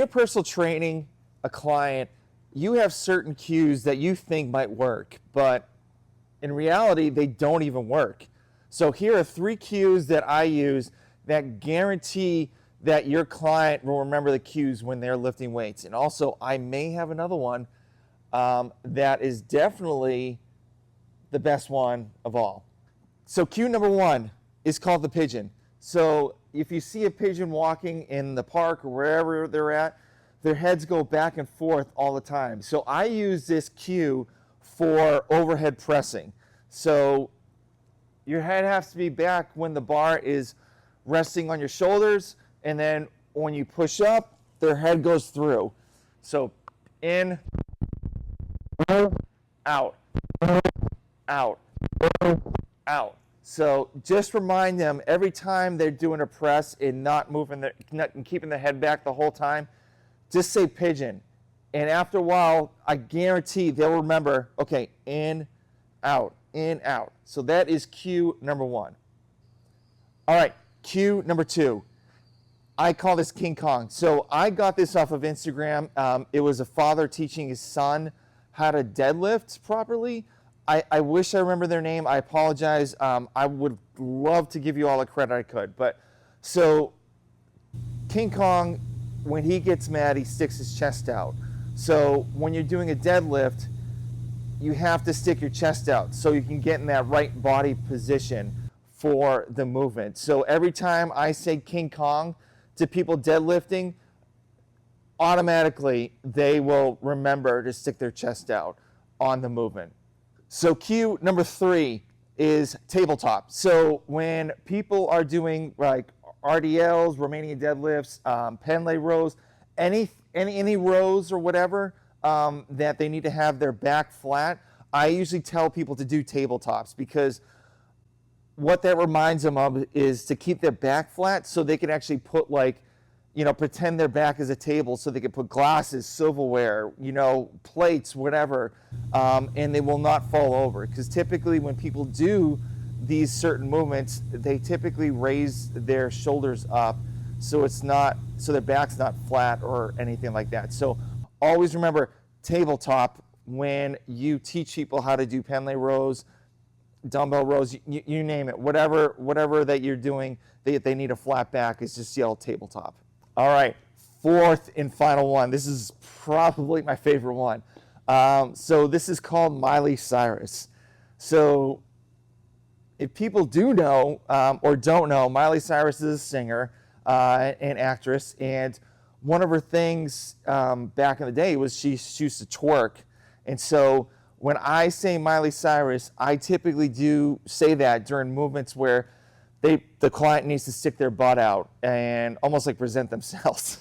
you're personal training a client, you have certain cues that you think might work, but in reality, they don't even work. So here are 3 cues that I use that guarantee that your client will remember the cues when they're lifting weights. And also, I may have another one that is definitely the best one of all. So cue number 1 is called the pigeon. So if you see a pigeon walking in the park or wherever they're at, their heads go back and forth all the time. So I use this cue for overhead pressing. So your head has to be back when the bar is resting on your shoulders, and then when you push up, their head goes through. So in, out, out, out. So just remind them every time they're doing a press and not keeping their head back the whole time, just say pigeon. And after a while, I guarantee they'll remember, okay, in, out, in, out. So that is cue number 1. All right, cue number 2. I call this King Kong. So I got this off of Instagram. It was a father teaching his son how to deadlift properly. I wish I remember their name. I apologize. I would love to give you all the credit I could. But so King Kong, when he gets mad, he sticks his chest out. So when you're doing a deadlift, you have to stick your chest out so you can get in that right body position for the movement. So every time I say King Kong to people deadlifting, automatically they will remember to stick their chest out on the movement. So cue number 3 is tabletop. So when people are doing like RDLs, Romanian deadlifts, Pendlay rows, any rows or whatever that they need to have their back flat, I usually tell people to do tabletops, because what that reminds them of is to keep their back flat so they can actually put, like, you know, pretend their back is a table so they can put glasses, silverware, you know, plates, whatever, and they will not fall over. Because typically when people do these certain movements, they typically raise their shoulders up so their back's not flat or anything like that. So always remember tabletop when you teach people how to do Pendlay rows, dumbbell rows, you name it, whatever that you're doing, they need a flat back, is just yell tabletop. All right, 4th and final one. This is probably my favorite one. So this is called Miley Cyrus. So if people do know or don't know, Miley Cyrus is a singer and actress, and one of her things back in the day was she used to twerk. And so when I say Miley Cyrus, I typically do say that during movements where the client needs to stick their butt out and almost like present themselves.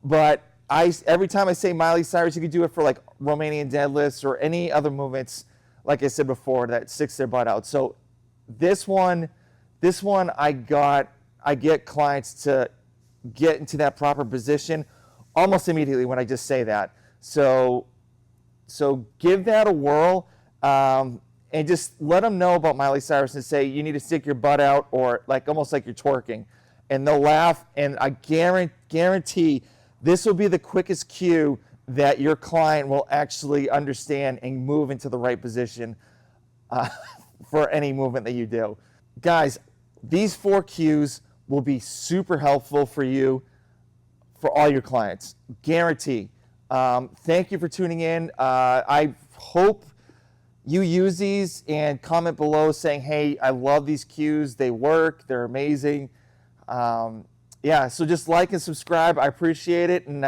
But every time I say Miley Cyrus, you could do it for like Romanian deadlifts or any other movements, like I said before, that sticks their butt out. So this one I get clients to get into that proper position almost immediately when I just say that. So give that a whirl, and just let them know about Miley Cyrus and say you need to stick your butt out, or like almost like you're twerking, and they'll laugh. And I guarantee this will be the quickest cue that your client will actually understand and move into the right position for any movement that you do. Guys, these 4 cues will be super helpful for you, for all your clients, guarantee. Thank you for tuning in. I hope you use these, and comment below saying, hey, I love these cues. They work. They're amazing. Yeah, so just like and subscribe. I appreciate it. And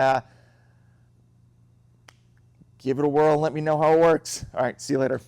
give it a whirl and let me know how it works. All right, see you later.